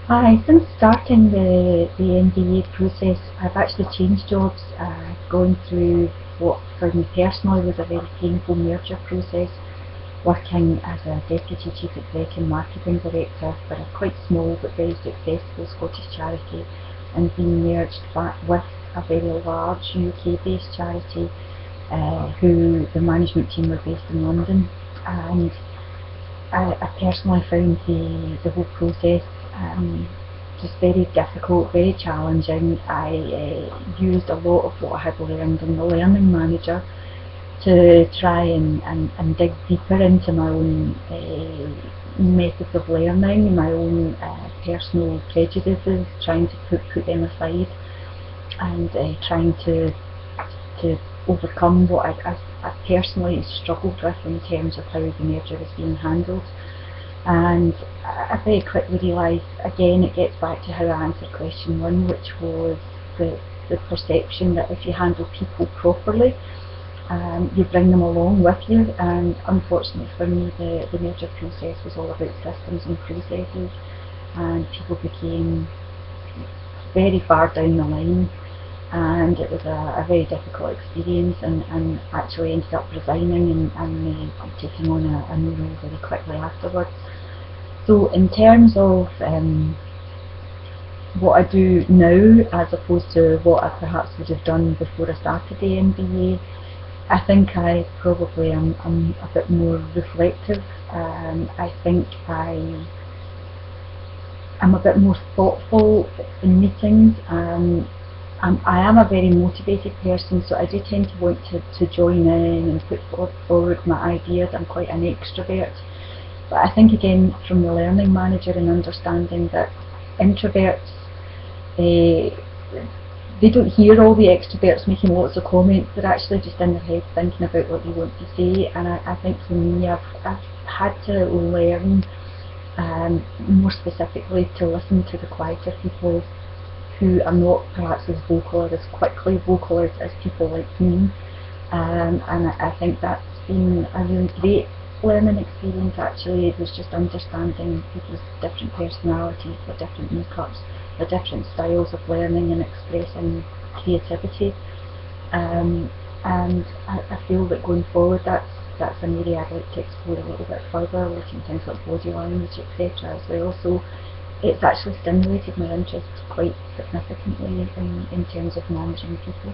Hi, since starting the MBA process, I've actually changed jobs, going through what for me personally was a very painful merger process, working as a Deputy Chief Exec and Marketing Director for a quite small but very successful Scottish charity, and being merged back with a very large UK-based charity, who the management team were based in London. And I personally found the whole process just very difficult, very challenging. I used a lot of what I had learned in the Learning Manager to try and dig deeper into my own methods of learning, my own personal prejudices, trying to put them aside, and trying to overcome what I personally struggled with in terms of how the merger was being handled. And I very quickly realised, again, it gets back to how I answered question one, which was the perception that if you handle people properly, you bring them along with you. And unfortunately for me, the merger process was all about systems and processes, and people became very far down the line, and it was a very difficult experience, and actually ended up resigning and taking on a new role very quickly afterwards. So in terms of what I do now as opposed to what I perhaps would have done before I started the MBA, I think I probably am a bit more reflective. I think I'm a bit more thoughtful in meetings. I am a very motivated person, so I do tend to want to join in and put forward my ideas. I'm quite an extrovert. But I think, again, from the Learning Manager and understanding that introverts, uh, they don't hear all the extroverts making lots of comments. They're actually just in their head thinking about what they want to say. And I think for me, I've had to learn, more specifically, to listen to the quieter people who are not perhaps as vocal or as quickly vocal as people like me. And I think that's been a really great learning experience. Actually, it was just understanding people's different personalities, their different makeups, their different styles of learning and expressing creativity. And I feel that going forward, that's an area I'd like to explore a little bit further, looking at things like body language, etc. as well. So it's actually stimulated my interest quite significantly in terms of managing people.